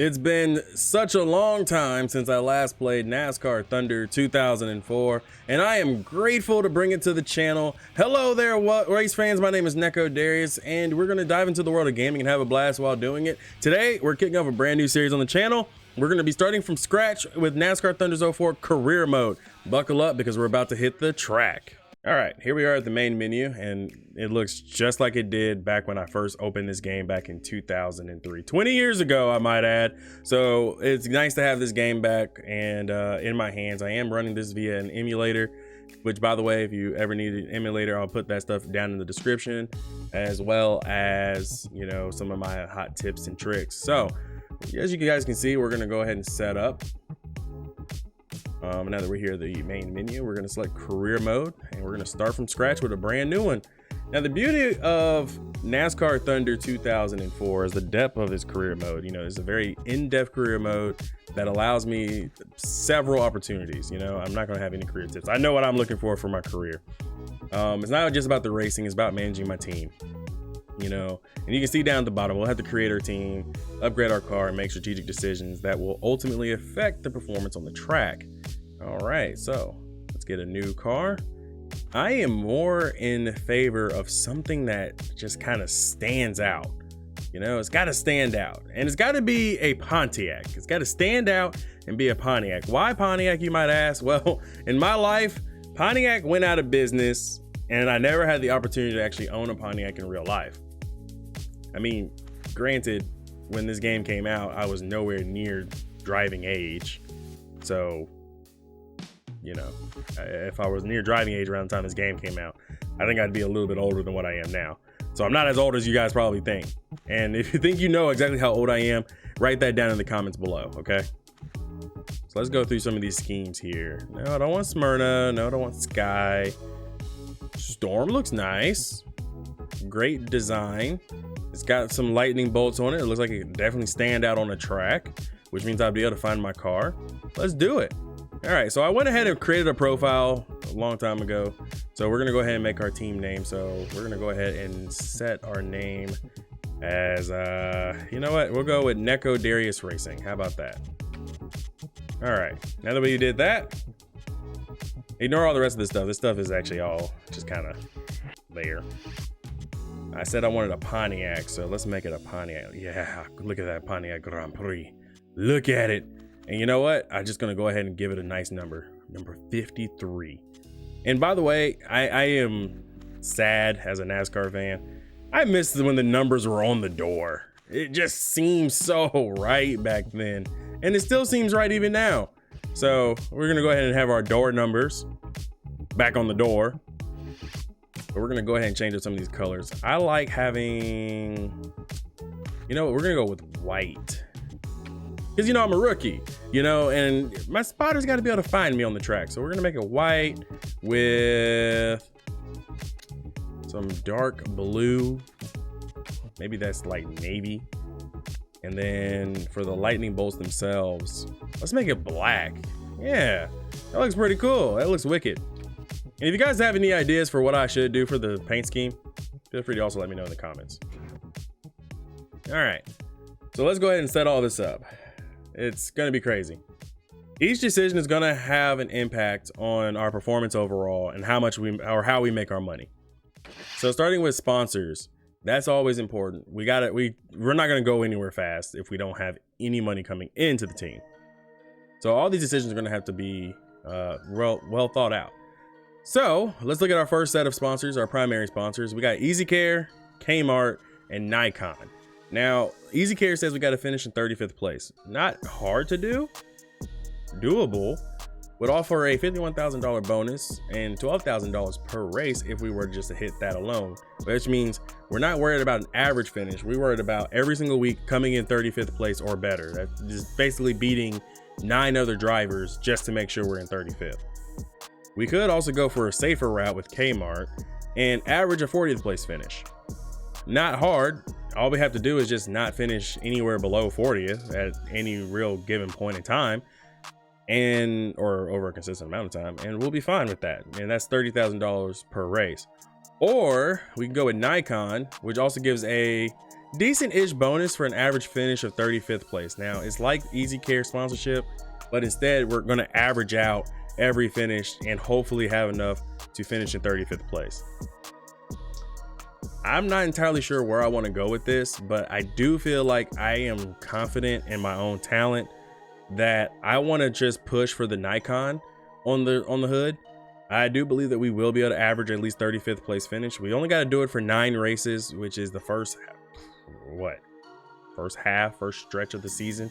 It's been such a long time since I last played NASCAR Thunder 2004, and I am grateful to bring it to the channel. Hello there, race fans. My name is Neko Darius, and we're going to dive into the world of gaming and have a blast while doing it. Today, we're kicking off a brand new series on the channel. We're going to be starting from scratch with NASCAR Thunder 04 Career Mode. Buckle up because we're about to hit the track. All right, here we are at the main menu, and it looks just like it did back when I first opened this game back in 2003, 20 years ago, I might add. So it's nice to have this game back and in my hands. I am running this via an emulator, which, by the way, if you ever need an emulator, I'll put that stuff down in the description, as well as, you know, some of my hot tips and tricks. So as you guys can see, we're going to go ahead and set up. Now that we're here at the main menu, we're going to select career mode, and we're going to start from scratch with a brand new one. Now, the beauty of NASCAR Thunder 2004 is the depth of this career mode. You know, it's a very in-depth career mode that allows me several opportunities. You know, I'm not going to have any career tips. I know what I'm looking for my career. It's not just about the racing, it's about managing my team. You know, and you can see down at the bottom, we'll have to create our team, upgrade our car, and make strategic decisions that will ultimately affect the performance on the track. All right, so let's get a new car. I am more in favor of something that just kind of stands out. You know, it's got to stand out, and it's got to be a Pontiac. It's got to stand out and be a Pontiac. Why Pontiac, you might ask? Well, in my life, Pontiac went out of business, and I never had the opportunity to actually own a Pontiac in real life. I mean, granted, when this game came out, I was nowhere near driving age. So, you know, if I was near driving age around the time this game came out, I think I'd be a little bit older than what I am now. So I'm not as old as you guys probably think. And if you think you know exactly how old I am, write that down in the comments below, okay? So let's go through some of these schemes here. No, I don't want Smyrna. No, I don't want Sky. Storm looks nice. Great design. It's got some lightning bolts on it. It looks like it can definitely stand out on the track, which means I'll be able to find my car. Let's do it. All right, so I went ahead and created a profile a long time ago. So we're gonna go ahead and make our team name. So we're gonna go ahead and set our name as, you know what? We'll go with Neko Darius Racing. How about that? All right, now that we did that, ignore all the rest of this stuff. This stuff is actually all just kind of there. I said I wanted a Pontiac, so let's make it a Pontiac. Yeah, look at that Pontiac Grand Prix. Look at it. And you know what? I'm just going to go ahead and give it a nice number. Number 53. And by the way, I am sad as a NASCAR fan. I missed when the numbers were on the door. It just seems so right back then. And it still seems right even now. So we're going to go ahead and have our door numbers back on the door. But we're gonna go ahead and change up some of these colors. I like having, you know, we're gonna go with white. Because, you know, I'm a rookie, you know, and my spotter's gotta be able to find me on the track. So we're gonna make it white with some dark blue. Maybe that's like navy. And then for the lightning bolts themselves, let's make it black. Yeah, that looks pretty cool. That looks wicked. And if you guys have any ideas for what I should do for the paint scheme, feel free to also let me know in the comments. All right, so let's go ahead and set all this up. It's gonna be crazy. Each decision is gonna have an impact on our performance overall and how we make our money. So starting with sponsors, that's always important. We're not gonna go anywhere fast if we don't have any money coming into the team. So all these decisions are gonna have to be well thought out. So let's look at our first set of sponsors, our primary sponsors. We got Easy Care, Kmart, and Nikon. Now, Easy Care says we got to finish in 35th place. Not hard to do, doable. Would offer a $51,000 bonus and $12,000 per race if we were just to hit that alone. Which means we're not worried about an average finish. We're worried about every single week coming in 35th place or better. That's just basically beating 9 other drivers just to make sure we're in 35th. We could also go for a safer route with Kmart and average a 40th place finish. Not hard. All we have to do is just not finish anywhere below 40th at any real given point in time, or over a consistent amount of time, and we'll be fine with that. And that's $30,000 per race. Or we can go with Nikon, which also gives a decent-ish bonus for an average finish of 35th place. Now, it's like Easy Care sponsorship, but instead we're going to average out every finish and hopefully have enough to finish in 35th place. I'm not entirely sure where I want to go with this, but I do feel like I am confident in my own talent that I want to just push for the Nikon on the hood. I do believe that we will be able to average at least 35th place finish. We only got to do it for 9 races, which is the first stretch of the season.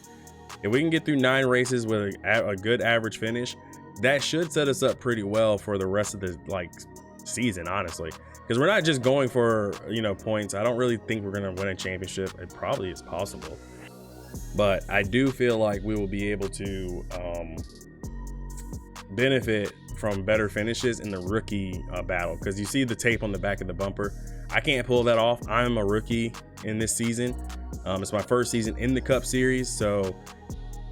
If we can get through 9 races with a good average finish, that should set us up pretty well for the rest of the season, honestly, because we're not just going for points. I don't really think we're gonna win a championship. It probably is possible, but I do feel like we will be able to benefit from better finishes in the rookie battle, because you see the tape on the back of the bumper. I can't pull that off. I'm a rookie in this season. It's my first season in the Cup Series, so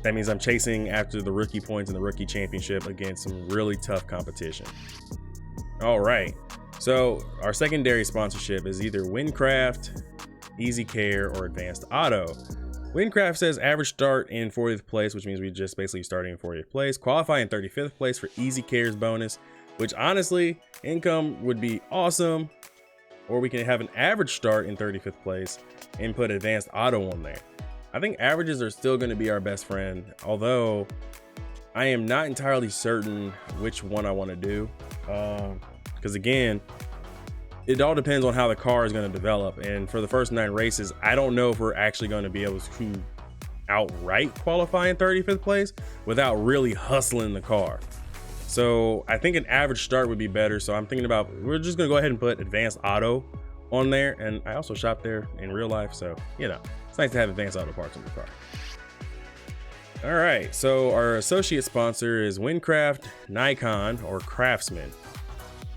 that means I'm chasing after the rookie points in the rookie championship against some really tough competition. All right, so our secondary sponsorship is either Windcraft, Easy Care, or Advanced Auto. Windcraft says average start in 40th place, which means we just basically starting in 40th place. Qualify in 35th place for Easy Care's bonus, which honestly, income would be awesome. Or we can have an average start in 35th place and put Advanced Auto on there. I think averages are still going to be our best friend, although I am not entirely certain which one I want to do. Because again, it all depends on how the car is going to develop. And for the first 9 races, I don't know if we're actually going to be able to outright qualify in 35th place without really hustling the car. So I think an average start would be better. So I'm thinking about, we're just going to go ahead and put Advanced Auto on there. And I also shop there in real life, so it's nice to have Advanced Auto parts in the car. All right, so our associate sponsor is Windcraft, Nikon, or Craftsman.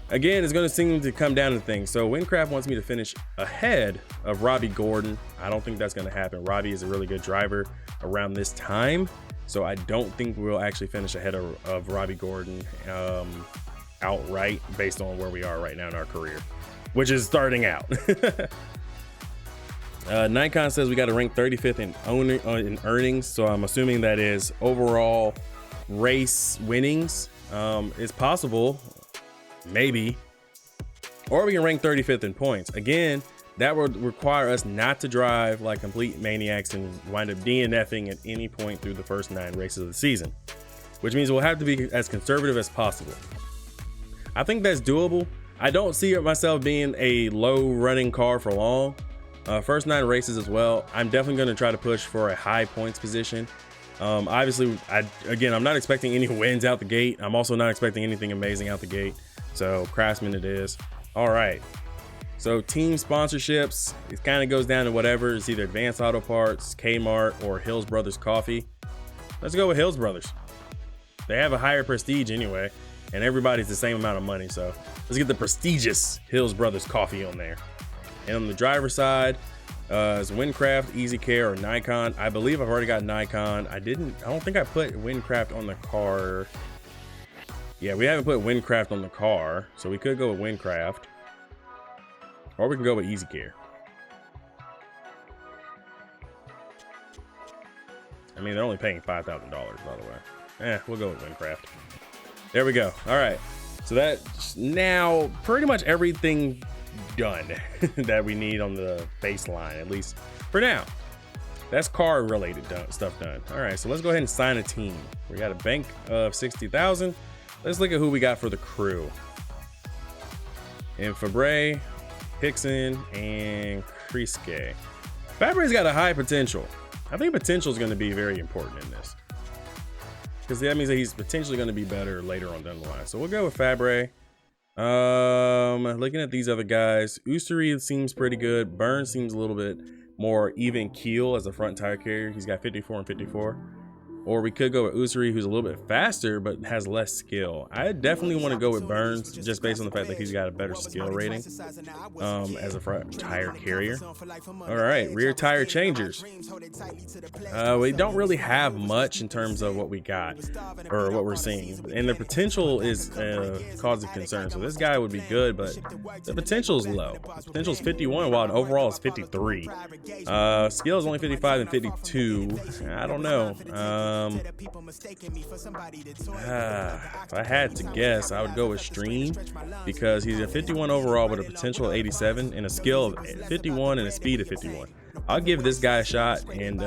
Again, it's going to seem to come down to things. So Windcraft wants me to finish ahead of Robbie Gordon. I don't think that's going to happen. Robbie is a really good driver around this time, so I don't think we'll actually finish ahead of Robbie Gordon outright based on where we are right now in our career, which is starting out. Nikon says we got to rank 35th in earnings, so I'm assuming that is overall race winnings. It's possible, maybe, or we can rank 35th in points. Again, that would require us not to drive like complete maniacs and wind up DNFing at any point through the first 9 races of the season, which means we'll have to be as conservative as possible. I think that's doable. I don't see myself being a low running car for long. First 9 races as well. I'm definitely going to try to push for a high points position. Obviously, I'm not expecting any wins out the gate. I'm also not expecting anything amazing out the gate. So Craftsman it is. All right. So team sponsorships, it kind of goes down to whatever. It's either Advanced Auto Parts, Kmart, or Hills Brothers Coffee. Let's go with Hills Brothers. They have a higher prestige anyway, and everybody's the same amount of money. So let's get the prestigious Hills Brothers Coffee on there. And on the driver's side, is Windcraft, Easy Care, or Nikon. I believe I've already got Nikon. I don't think I put Windcraft on the car. Yeah, we haven't put Windcraft on the car, so we could go with Windcraft, or we can go with Easy Care. I mean, they're only paying $5,000, by the way. We'll go with Windcraft. There we go. All right, so that's now pretty much everything done that we need on the baseline, at least for now. That's car related stuff done. All right, so let's go ahead and sign a team. We got a bank of 60,000. Let's look at who we got for the crew. And Fabre, Hickson, and Kreisky. Fabre's got a high potential. I think potential is going to be very important in this, because that means that he's potentially going to be better later on down the line. So we'll go with Fabre. Looking at these other guys, Ussery seems pretty good. Burns seems a little bit more even keel as a front tire carrier. He's got 54 and 54. or we could go with Usuri, who's a little bit faster but has less skill. I definitely want to go with Burns just based on the fact that he's got a better skill rating as a front tire carrier. All right, rear tire changers. We don't really have much in terms of what we got or what we're seeing, and the potential is cause of concern. So this guy would be good, but the potential is low. The potential is 51 while an overall is 53. Skill is only 55 and 52. I don't know. If I had to guess, I would go with Stream because he's a 51 overall with a potential of 87 and a skill of 51 and a speed of 51. I'll give this guy a shot, and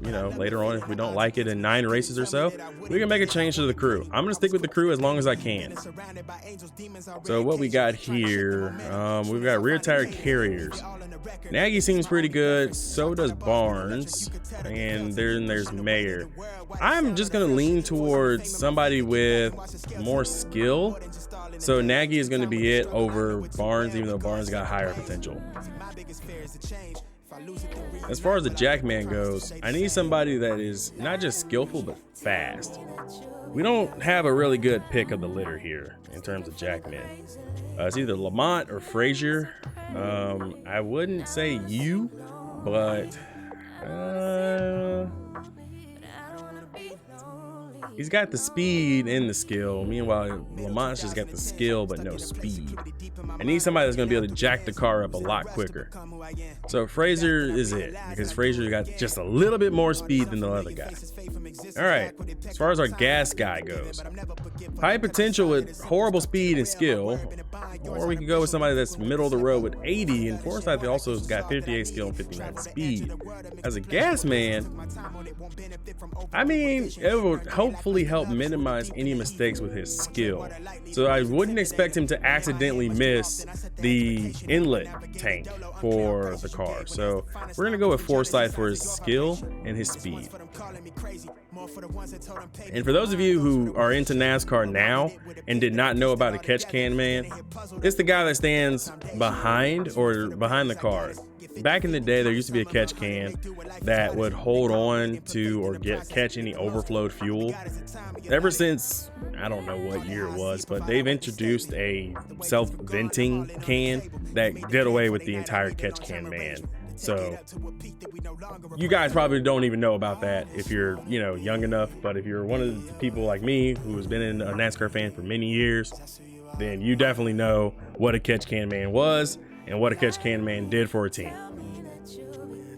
you know, later on, if we don't like it in 9 races or so, we can make a change to the crew. I'm gonna stick with the crew as long as I can. So what we got here, we've got rear tire carriers. Nagy seems pretty good, so does Barnes, and then there's Mayer. I'm just gonna lean towards somebody with more skill, so Nagy is gonna be it over Barnes, even though Barnes got higher potential. As far as the Jackman goes, I need somebody that is not just skillful but fast. We don't have a really good pick of the litter here in terms of Jackman. It's either Lamont or Frazier. I wouldn't say you, but he's got the speed and the skill. Meanwhile, Lamont's just got the skill but no speed. I need somebody that's going to be able to jack the car up a lot quicker. So Frazier is it, because Frazier got just a little bit more speed than the other guy. All right, as far as our gas guy goes, high potential with horrible speed and skill, or we could go with somebody that's middle of the road with 80, and Forsyth also has got 58 skill and 59 speed. As a gas man, I mean, it would hopefully help minimize any mistakes with his skill. So I wouldn't expect him to accidentally miss the inlet tank for the car. So we're gonna go with Forsyth for his skill and his speed. And for those of you who are into NASCAR now and did not know about a catch can man, it's the guy that stands behind the car. Back in the day, there used to be a catch can that would hold on to or catch any overflowed fuel. Ever since, I don't know what year it was, but they've introduced a self-venting can that did away with the entire catch can man. So you guys probably don't even know about that if you're, you know, young enough. But if you're one of the people like me who has been a NASCAR fan for many years, then you definitely know what a catch can man was and what a catch can man did for a team.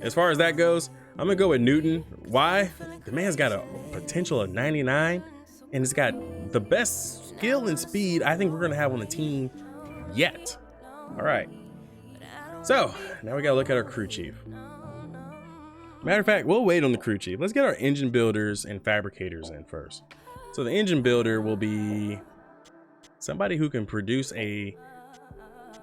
As far as that goes, I'm gonna go with Newton. Why? The man's got a potential of 99 and it's got the best skill and speed I think we're gonna have on the team yet. All right. So now we gotta look at our crew chief. Matter of fact, we'll wait on the crew chief. Let's get our engine builders and fabricators in first. So the engine builder will be somebody who can produce a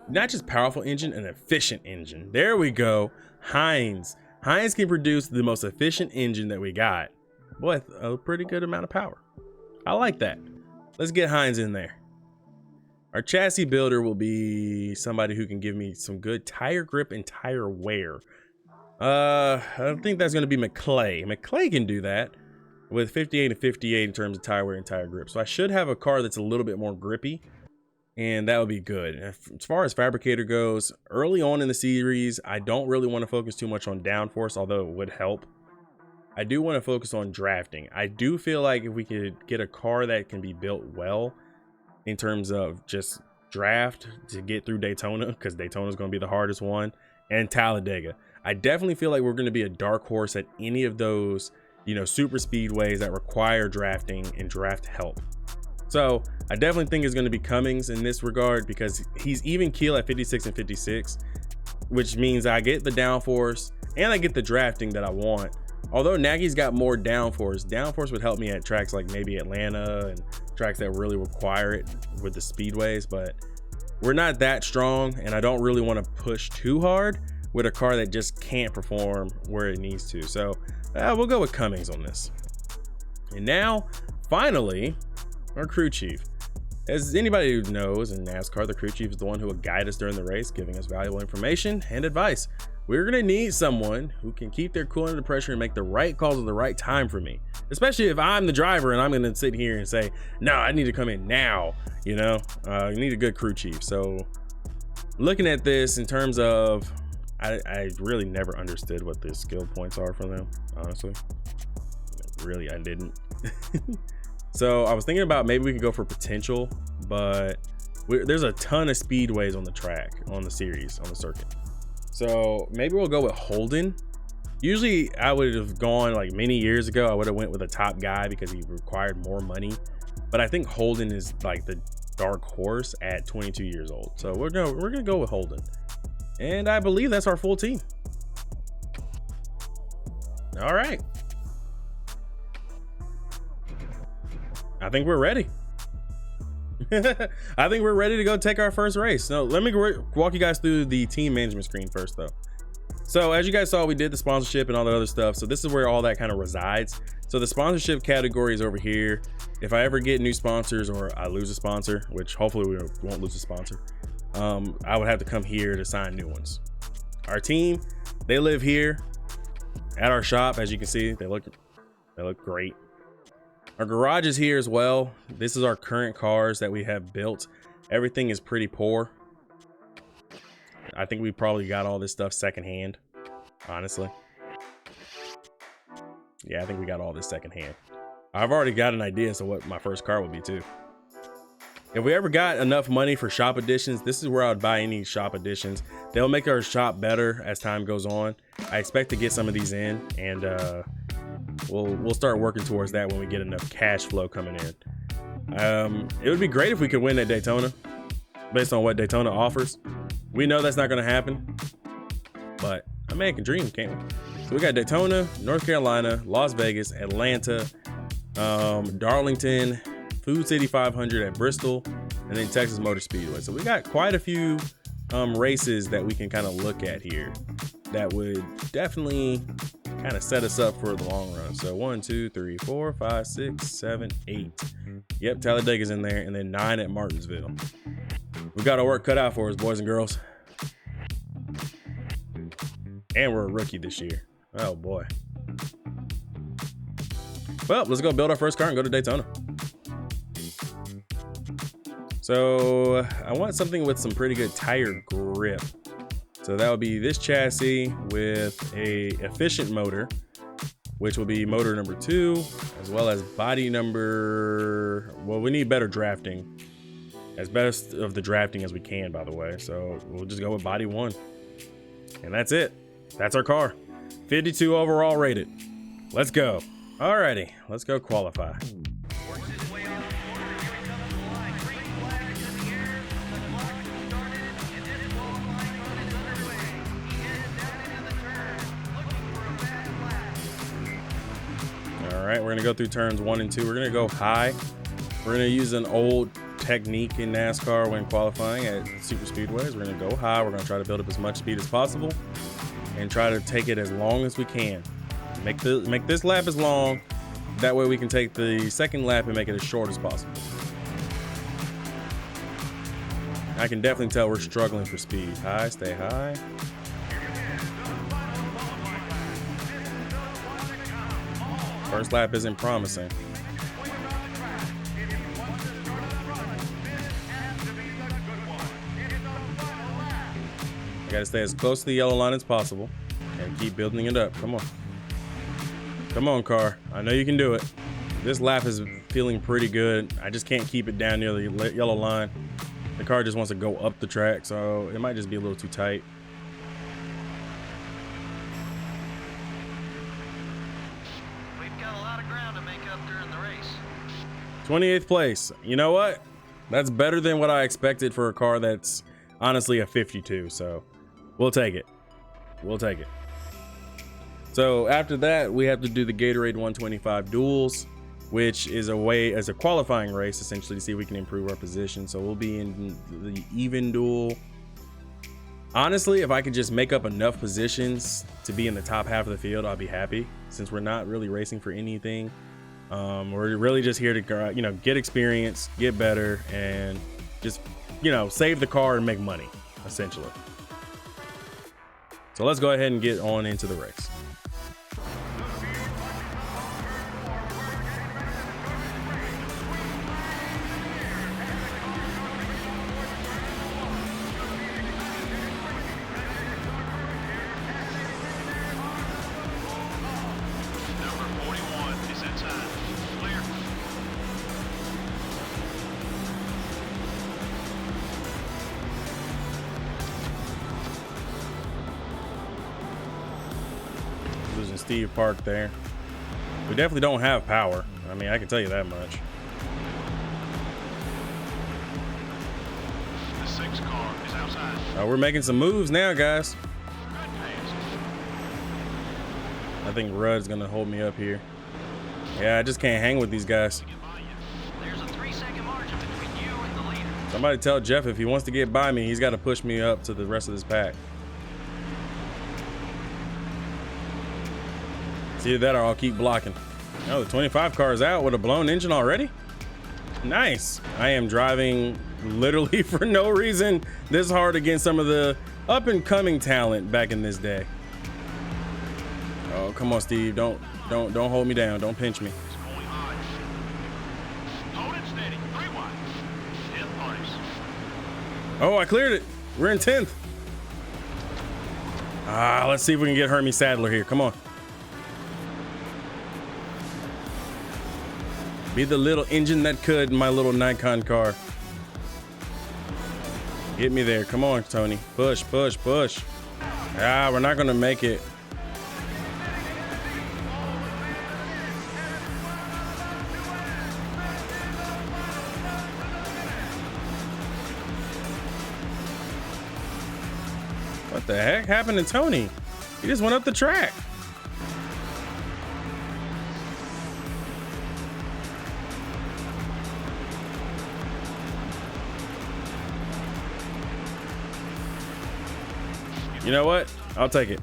not just powerful engine, an efficient engine. There we go. Heinz can produce the most efficient engine that we got with a pretty good amount of power. I like that. Let's get Heinz in there. Our chassis builder will be somebody who can give me some good tire grip and tire wear. I don't think that's going to be McClay. McClay can do that with 58 and 58 in terms of tire wear and tire grip. So I should have a car that's a little bit more grippy, and that would be good. As far as fabricator goes, early on in the series, I don't really want to focus too much on downforce, although it would help. I do want to focus on drafting. I do feel like if we could get a car that can be built well in terms of just draft to get through Daytona, because Daytona is going to be the hardest one, and Talladega. I definitely feel like we're going to be a dark horse at any of those, you know, super speedways that require drafting and draft help. So I definitely think it's going to be Cummings in this regard, because he's even keel at 56 and 56, which means I get the downforce and I get the drafting that I want. Although Nagy's got more downforce would help me at tracks like maybe Atlanta and tracks that really require it with the speedways, but we're not that strong, and I don't really want to push too hard with a car that just can't perform where it needs to. So we'll go with Cummings on this. And now, finally, our crew chief. As anybody who knows in NASCAR, the crew chief is the one who will guide us during the race, giving us valuable information and advice. we're gonna need someone who can keep their cool under pressure and make the right calls at the right time for me, especially if I'm the driver and I'm gonna sit here and say, no, I need to come in now. You know, you need a good crew chief. So looking at this in terms of, I really never understood what the skill points are for them, honestly. Really, I didn't. So I was thinking about maybe we could go for potential, but there's a ton of speedways on the track, on the series, on the circuit. So maybe we'll go with Holden. Usually I would have gone like many years ago, I would have went with a top guy because he required more money. But I think Holden is like the dark horse at 22 years old. So we're gonna go with Holden. And I believe that's our full team. All right. I think we're ready. I think we're ready to go take our first race. So let me walk you guys through the team management screen first though. So as you guys saw, we did the sponsorship and all that other stuff. So this is where all that kind of resides. So the sponsorship category is over here. If I ever get new sponsors or I lose a sponsor, which hopefully we won't lose a sponsor, I would have to come here to sign new ones. Our team, they live here at our shop. As you can see, they look great. Our garage is here as well. This is our current cars that we have built. Everything is pretty poor. I think we probably got all this stuff secondhand, honestly. Yeah, I think we got all this secondhand. I've already got an idea as to what my first car would be too. If we ever got enough money for shop editions, this is where I would buy any shop editions. They'll make our shop better as time goes on. I expect to get some of these in, and we'll start working towards that when we get enough cash flow coming in. It would be great if we could win at Daytona based on what Daytona offers. We know that's not going to happen, but a man can dream, can't we? So we got Daytona, North Carolina, Las Vegas, Atlanta, Darlington, Food City 500 at Bristol, and then Texas Motor Speedway. So we got quite a few races that we can kind of look at here that would definitely kind of set us up for the long run. So 1, 2, 3, 4, 5, 6, 7, 8. Yep, Talladega's in there, and then 9 at Martinsville. We got our work cut out for us, boys and girls. And we're a rookie this year. Oh boy. Well, let's go build our first car and go to Daytona. So I want something with some pretty good tire grip. So that would be this chassis with a efficient motor, which will be motor number 2, as well as body number, well, we need better drafting. As best of the drafting as we can, by the way. So we'll just go with body 1. And that's it. That's our car. 52 overall rated. Let's go. Alrighty, let's go qualify. All right, we're gonna go through turns 1 and 2. We're gonna go high. We're gonna use an old technique in NASCAR when qualifying at super speedways. We're gonna go high. We're gonna try to build up as much speed as possible and try to take it as long as we can. Make this lap as long. That way we can take the second lap and make it as short as possible. I can definitely tell we're struggling for speed. High, stay high. First lap isn't promising. I gotta stay as close to the yellow line as possible and keep building it up. Come on. Come on, car. I know you can do it. This lap is feeling pretty good. I just can't keep it down near the yellow line. The car just wants to go up the track, so it might just be a little too tight. We've got a lot of ground to make up during the race. 28th place. You know what? That's better than what I expected for a car that's honestly a 52, so we'll take it. We'll take it. So after that, we have to do the Gatorade 125 duels, which is a qualifying race essentially to see if we can improve our position. So we'll be in the even duel. Honestly, if I could just make up enough positions to be in the top half of the field, I'll be happy. Since we're not really racing for anything, we're really just here to get experience, get better, and just save the car and make money essentially. So let's go ahead and get on into the race. Losing Steve Park there. We definitely don't have power. I mean, I can tell you that much. The 6 car is outside. We're making some moves now, guys. I think Rudd's gonna hold me up here. Yeah, I just can't hang with these guys. There's a 3-second margin between you and the leader. Somebody tell Jeff if he wants to get by me, he's got to push me up to the rest of this pack. It's either that or I'll keep blocking. Oh, the 25 car is out with a blown engine already? Nice. I am driving literally for no reason this hard against some of the up and coming talent back in this day. Oh, come on, Steve. Don't hold me down. Don't pinch me. It's going hard. Hold it steady. 3 wide. 10th place. Oh, I cleared it. We're in 10th. Let's see if we can get Hermie Sadler here. Come on. Be the little engine that could in my little Nikon car. Get me there. Come on, Tony. Push, push, push. We're not going to make it. What the heck happened to Tony? He just went up the track. You know what? I'll take it.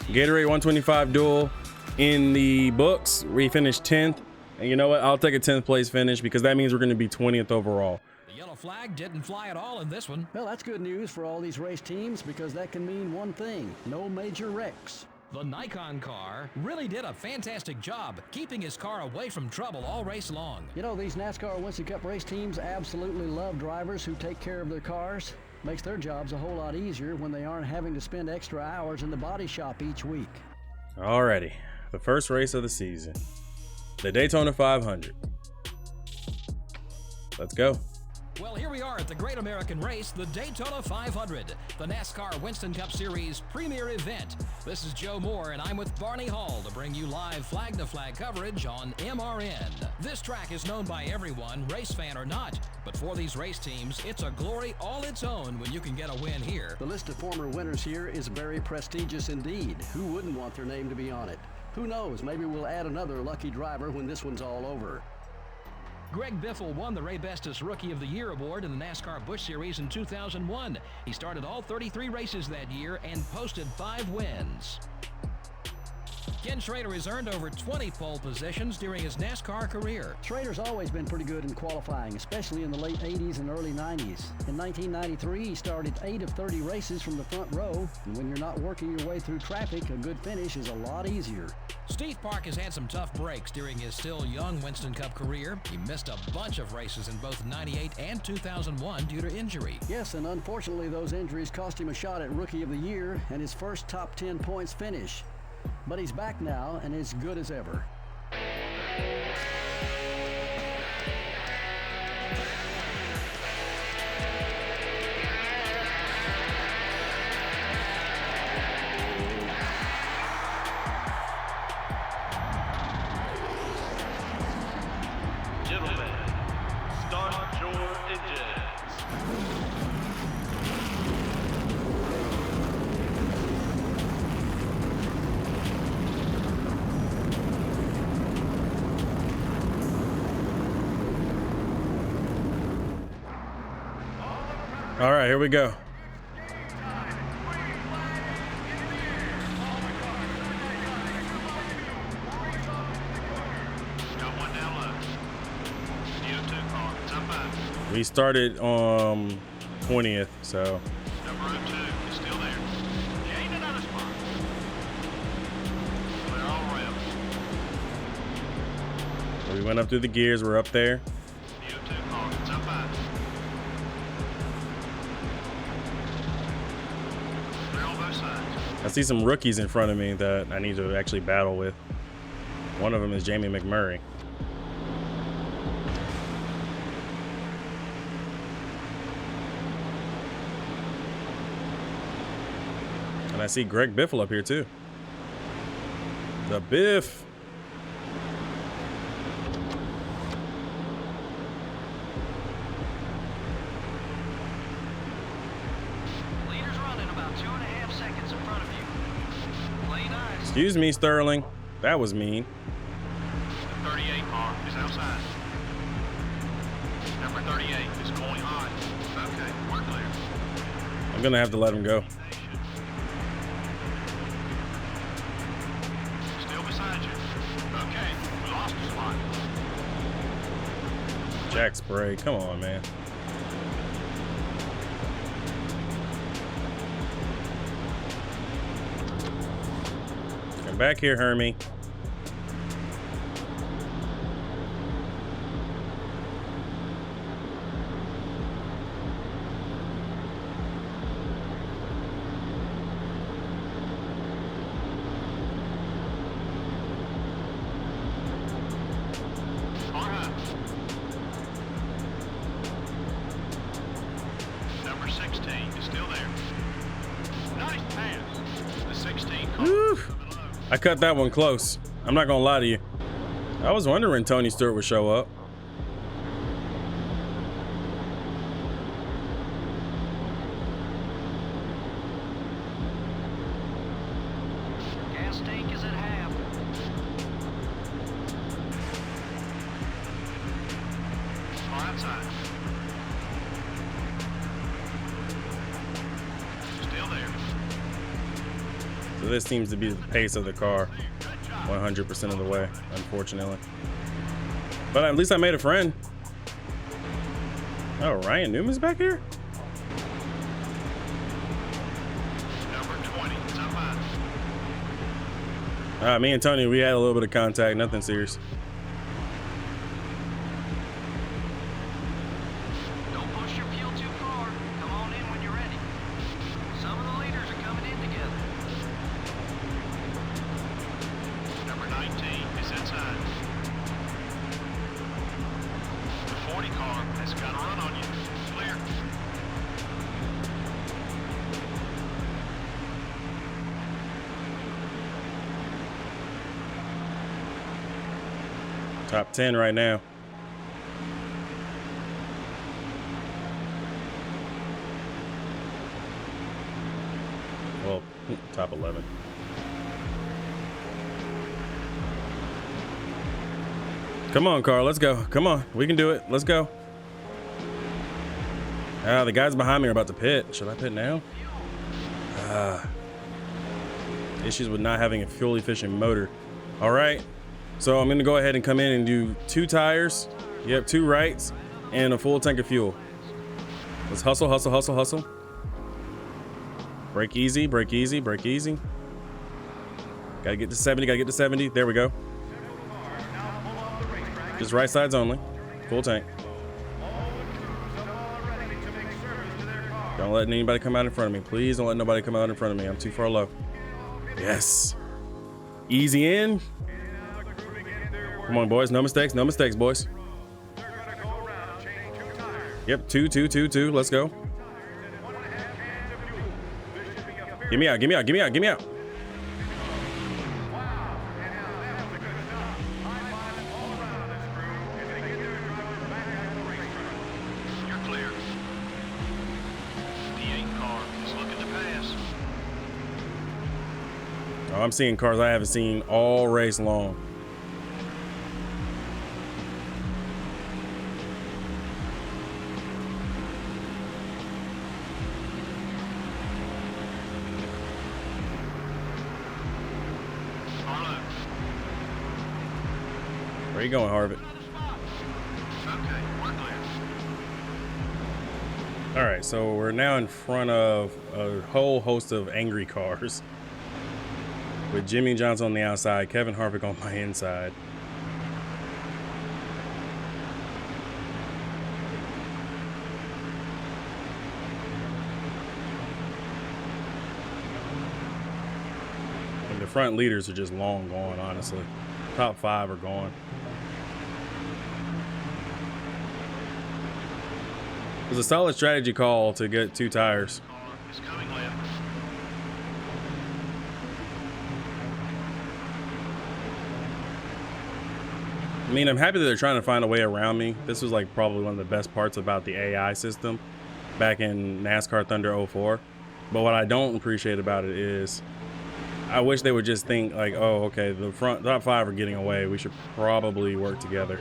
Gatorade 125 Duel in the books. We finished 10th. And you know what? I'll take a 10th place finish because that means we're going to be 20th overall. The yellow flag didn't fly at all in this one. Well, that's good news for all these race teams because that can mean one thing: no major wrecks. The Nikon car really did a fantastic job keeping his car away from trouble all race long. You know, these NASCAR Winston Cup race teams absolutely love drivers who take care of their cars. Makes their jobs a whole lot easier when they aren't having to spend extra hours in the body shop each week. Alrighty, the first race of the season, the Daytona 500. Let's go. Well, here we are at the Great American Race, the Daytona 500, the NASCAR Winston Cup Series premier event. This is Joe Moore, and I'm with Barney Hall to bring you live flag-to-flag coverage on MRN. This track is known by everyone, race fan or not, but for these race teams, it's a glory all its own when you can get a win here. The list of former winners here is very prestigious indeed. Who wouldn't want their name to be on it? Who knows, maybe we'll add another lucky driver when this one's all over. Greg Biffle won the Ray Bestis Rookie of the Year award in the NASCAR Busch Series in 2001. He started all 33 races that year and posted 5 wins. Ken Schrader has earned over 20 pole positions during his NASCAR career. Schrader's always been pretty good in qualifying, especially in the late 80s and early 90s. In 1993, he started 8 of 30 races from the front row, and when you're not working your way through traffic, a good finish is a lot easier. Steve Park has had some tough breaks during his still young Winston Cup career. He missed a bunch of races in both 98 and 2001 due to injury. Yes, and unfortunately those injuries cost him a shot at Rookie of the Year and his first top 10 points finish. But he's back now and as good as ever. Gentlemen, start your engines. All right, here we go. Got one down low. CO2 car, it's up high. We started 20th, so Number 2 is still there. Gained another spot. We went up through the gears. We're up there. View 2 car. It's up high. They're on both sides. I see some rookies in front of me that I need to actually battle with. One of them is Jamie McMurray. And I see Greg Biffle up here too. The Biff. Leader's running about 2.5 seconds in front of you. Play nice. Excuse me, Sterling. That was mean. The 38 car is outside. Number 38 is going hot. Okay, we're clear. I'm gonna have to let him go. Still beside you. Okay, we lost a spot. Jack Spray, come on, man. Come back here, Hermie. All right. Number 16 is still there. Nice pass. The 16 car. Whew. I cut that one close. I'm not gonna lie to you. I was wondering when Tony Stewart would show up. Gas tank is at half. Far outside. Still there. So this seems to be the pace of the car 100% of the way, unfortunately. But at least I made a friend. Oh, Ryan Newman's back here? Number 20 is up high. Me and Tony, we had a little bit of contact, nothing serious. Don't push your fuel too far. Come on in when you're ready. Some of the leaders are coming in together. Number 19 is inside. The 40 car has got a run on you. Clear. Top 10 right now. Well, top 11. Come on, Carl, let's go. Come on, we can do it. Let's go. The guys behind me are about to pit. Should I pit now? Issues with not having a fuel efficient motor. All right, so I'm gonna go ahead and come in and do 2 tires. Yep, 2 rights and a full tank of fuel. Let's hustle, hustle, hustle, hustle. Brake easy, brake easy, brake easy. Gotta get to 70, gotta get to 70. There we go. Just right sides only. Full tank. Don't let anybody come out in front of me. Please don't let nobody come out in front of me. I'm too far low. Yes. Easy in. Come on, boys. No mistakes. No mistakes, boys. Yep. 2, 2, 2, 2. Let's go. Get me out. Get me out. Get me out. Get me out. You're clear. The 8 car is looking to pass. Oh, I'm seeing cars I haven't seen all race long. Arlo. Where you going, Harvick? Okay, we're clear. All right, so we're now in front of a whole host of angry cars with Jimmy Johnson on the outside, Kevin Harvick on my inside. front leaders are just long gone, honestly. Top 5 are gone. It was a solid strategy call to get 2 tires. Car is coming left. I mean, I'm happy that they're trying to find a way around me. This was like probably one of the best parts about the AI system back in NASCAR Thunder 04. But what I don't appreciate about it is I wish they would just think like, oh, okay, the top 5 are getting away. We should probably work together.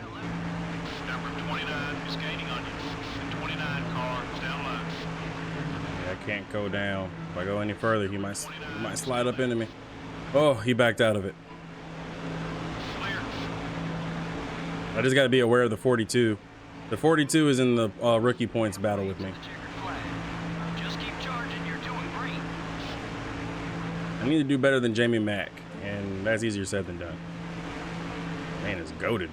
Number 29 is gaining on you. The 29 car is down low. Yeah, I can't go down. If I go any further, he might slide up into me. Oh, he backed out of it. Clear. I just got to be aware of the 42. The 42 is in the rookie points battle with me. Checkered flag. Just keep charging. You're doing great. I need to do better than Jamie Mack, and that's easier said than done. Man is goated.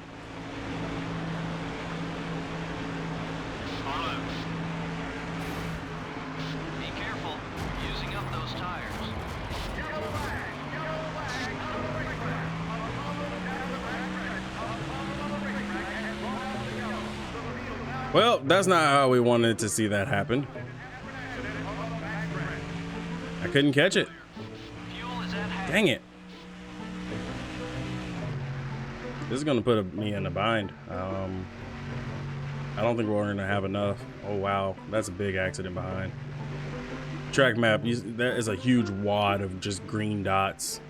Car low. Be careful. Using up those tires. Well, that's not how we wanted to see that happen. I couldn't catch it. Fuel is at half. Dang it. This is going to put me in a bind. I don't think we're going to have enough. Oh, wow. That's a big accident behind. Track map, that is a huge wad of just green dots.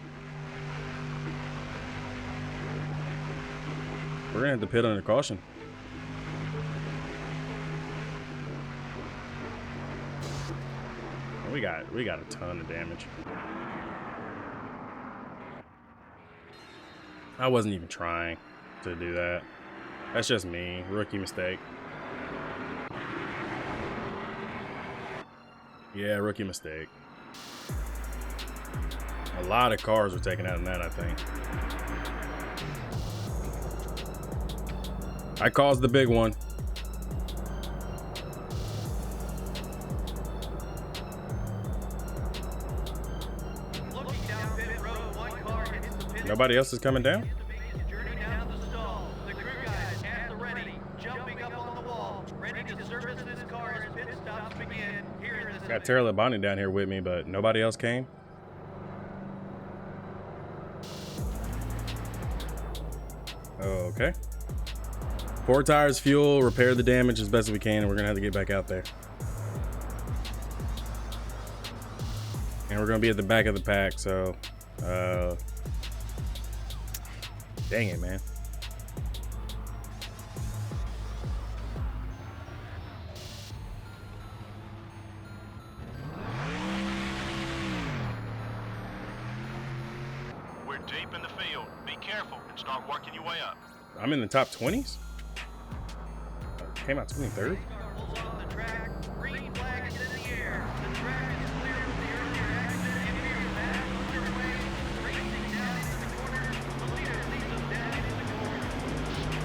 We're going to have to pit under caution. We got a ton of damage. I wasn't even trying to do that. That's just me. Rookie mistake. Yeah, rookie mistake. A lot of cars were taken out in that, I think. I caused the big one. Looking down pit road, one car hits the pit. Nobody else is coming down? Journey down the stall. The crew guys at the ready, jumping up on the wall, ready to service this car as pit stops begin. Here in the Got Tara Labonte down here with me, but nobody else came. Okay. 4 tires, fuel, repair the damage as best as we can, and we're gonna have to get back out there. And we're gonna be at the back of the pack, so dang it, man. We're deep in the field. Be careful and start working your way up. I'm in the top 20s? Came out 23rd? pulls off the track. Green flag is in the air. The track is clear of the earlier accident and we are back underway. Racing down into the corner. The leader leads us down into the corner.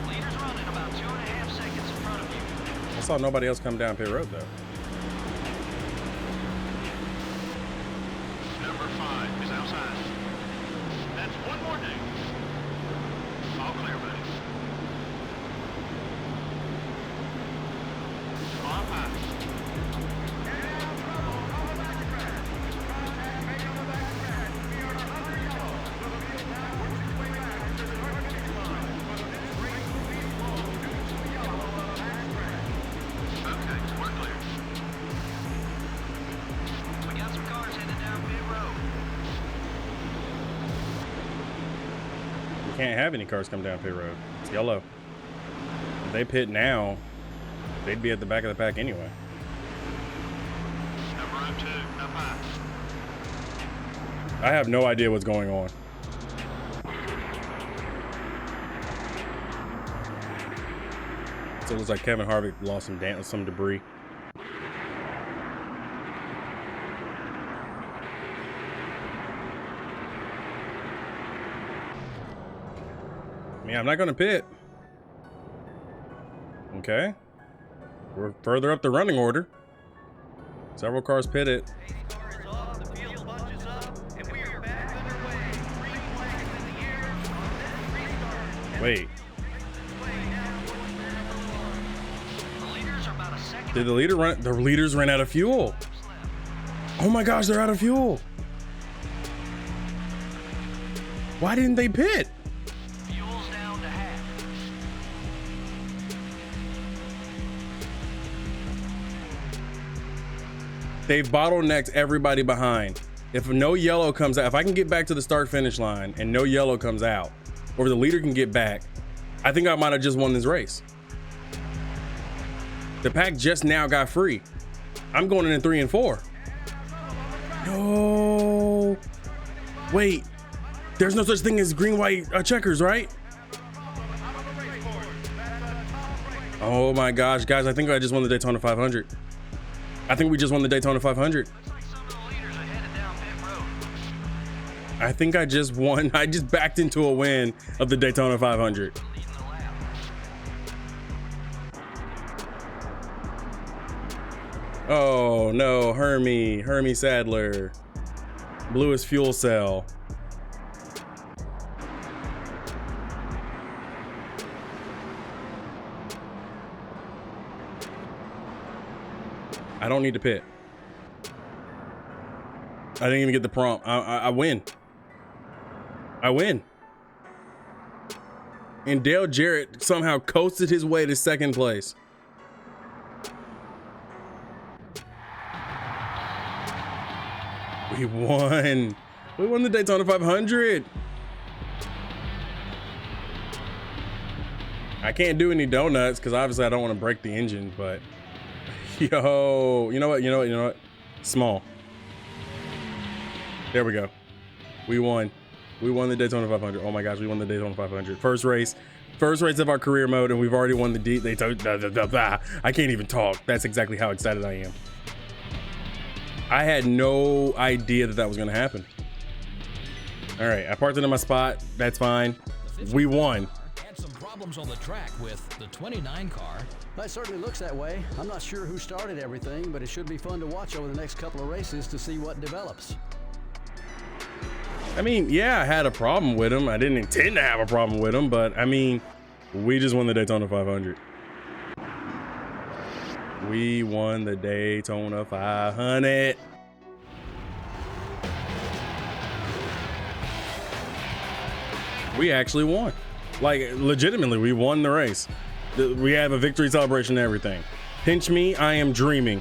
Leader's running about 2.5 seconds in front of you. I saw nobody else come down pit road though. Number 5 is outside. That's one more day. All clear, buddy. Car high. Okay, we're clear. We got some cars headed down pit road. We can't have any cars come down pit road. It's yellow. If they pit now, they'd be at the back of the pack anyway. Number 2, up high. I have no idea what's going on. So it looks like Kevin Harvick lost some debris. Yeah, I'm not going to pit. Okay. We're further up the running order. Several cars pitted. Car is off, the field bunches up, and we are back underway. Wait, The leaders are about a second did the leader run? The leaders ran out of fuel. Oh my gosh, they're out of fuel. Why didn't they pit? fuels down to half. They've bottlenecked everybody behind. If no yellow comes out, if I can get back to the start finish line and no yellow comes out, or the leader can get back, I think I might have just won this race. The pack just now got free. I'm going in 3 and 4. No. Wait, there's no such thing as green, white checkers, right? Oh my gosh, guys, I think I just won the Daytona 500. I think we just won the Daytona 500. Looks like some of the leaders are headed down pit road. I think I just won. I just backed into a win of the Daytona 500. Leading the lap. Oh no, Hermie Sadler. Blew his fuel cell. I don't need to pit. I didn't even get the prompt. I win. I win. And Dale Jarrett somehow coasted his way to second place. We won. We won the Daytona 500. I can't do any donuts because obviously I don't want to break the engine, but yo, you know what? Small. There we go. We won. We won the Daytona 500. Oh my gosh, we won the Daytona 500. First race of our career mode, and we've already won the Daytona. I can't even talk. That's exactly how excited I am. I had no idea that was going to happen. All right, I parked it in my spot. That's fine. We won. Had some problems on the track with the 29 car. That certainly looks that way. I'm not sure who started everything, but it should be fun to watch over the next couple of races to see what develops. I mean, yeah, I had a problem with him. I didn't intend to have a problem with him, but I mean, we just won the Daytona 500. We won the Daytona 500. We actually won. Like, legitimately, we won the race. We have a victory celebration and everything. Pinch me, I am dreaming.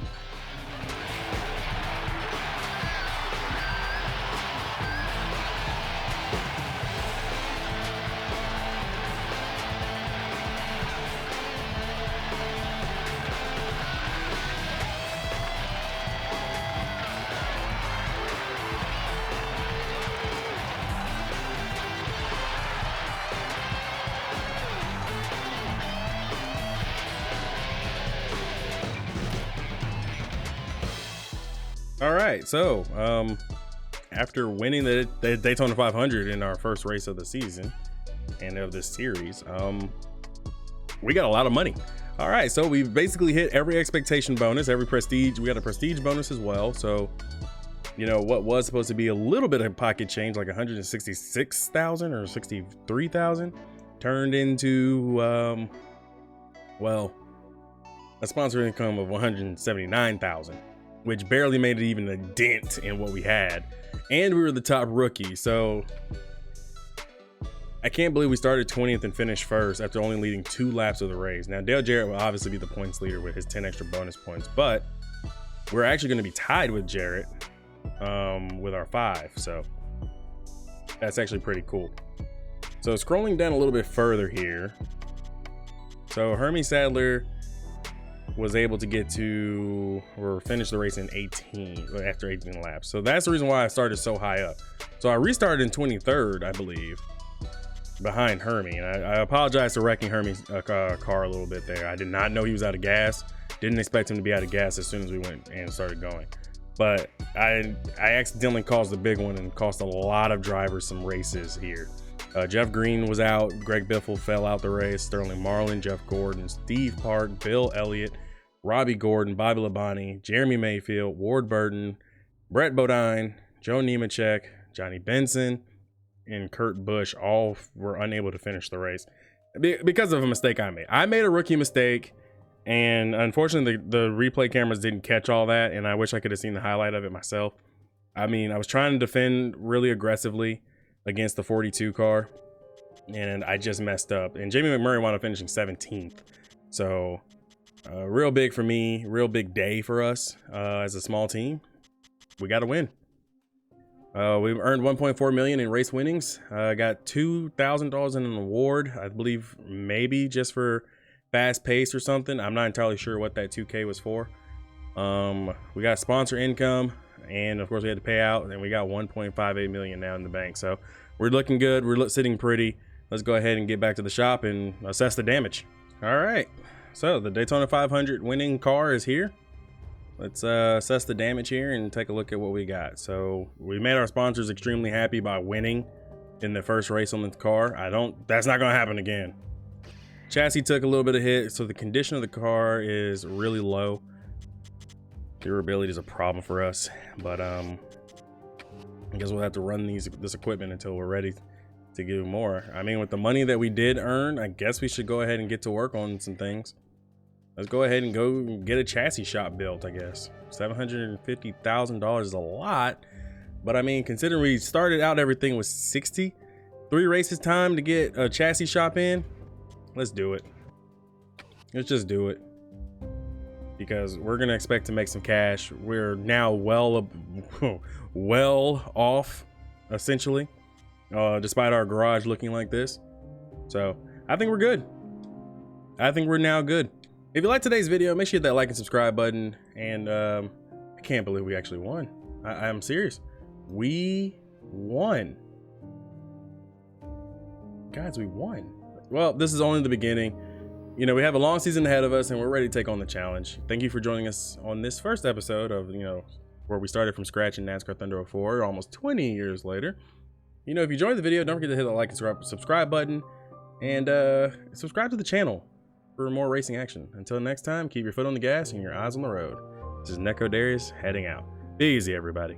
All right, so after winning the Daytona 500 in our first race of the season and of this series, we got a lot of money. All right, so we've basically hit every expectation bonus, every prestige. We got a prestige bonus as well. So, you know, what was supposed to be a little bit of pocket change, like 166,000 or 63,000, turned into, well, a sponsor income of 179,000. Which barely made it even a dent in what we had. And we were the top rookie. So I can't believe we started 20th and finished first after only leading 2 laps of the race. Now, Dale Jarrett will obviously be the points leader with his 10 extra bonus points, but we're actually going to be tied with Jarrett with our 5. So that's actually pretty cool. So scrolling down a little bit further here. So Hermie Sadler was able to get to or finish the race in 18 after 18 laps. So that's the reason why I started so high up. So I restarted in 23rd, I believe, behind Hermie. And I apologize for wrecking Hermie's car a little bit there. I did not know he was out of gas. Didn't expect him to be out of gas as soon as we went and started going. But I accidentally caused a big one and cost a lot of drivers some races here. Jeff Green was out. Greg Biffle fell out the race. Sterling Marlin, Jeff Gordon, Steve Park, Bill Elliott, Robbie Gordon, Bobby Labonte, Jeremy Mayfield, Ward Burton, Brett Bodine, Joe Nemechek, Johnny Benson, and Kurt Busch all were unable to finish the race. because of a mistake I made. I made a rookie mistake, and unfortunately the replay cameras didn't catch all that, and I wish I could have seen the highlight of it myself. I mean, I was trying to defend really aggressively against the 42 car, and I just messed up. And Jamie McMurray wound up finishing 17th. So real big for me, real big day for us as a small team. We got to win. We've earned 1.4 million in race winnings. Got $2,000 in an award, I believe, maybe just for fast pace or something. I'm not entirely sure what that 2K was for. We got sponsor income, and of course we had to pay out, and we got 1.58 million now in the bank. So we're looking good. We're sitting pretty. Let's go ahead and get back to the shop and assess the damage. All right. So the Daytona 500 winning car is here. Let's assess the damage here and take a look at what we got. So we made our sponsors extremely happy by winning in the first race on the car. That's not gonna happen again. Chassis took a little bit of hit, so the condition of the car is really low. Durability is a problem for us, but I guess we'll have to run this equipment until we're ready to give more. I mean, with the money that we did earn, I guess we should go ahead and get to work on some things. Let's go ahead and go get a chassis shop built, I guess. $750,000 is a lot, but I mean, considering we started out everything with 60, 3 races time to get a chassis shop in, let's do it. Let's just do it. Because we're gonna expect to make some cash. We're now well off, essentially, despite our garage looking like this. So I think we're good. I think we're now good. If you like today's video, make sure you hit that like and subscribe button. And I can't believe we actually won. I'm serious. We won. Guys, we won. Well, this is only the beginning. You know, we have a long season ahead of us, and we're ready to take on the challenge. Thank you for joining us on this first episode of, where we started from scratch in NASCAR Thunder 04, almost 20 years later. If you enjoyed the video, don't forget to hit that like and subscribe button, and subscribe to the channel for more racing action. Until next time, keep your foot on the gas and your eyes on the road. This is Neko Darius heading out. Be easy, everybody.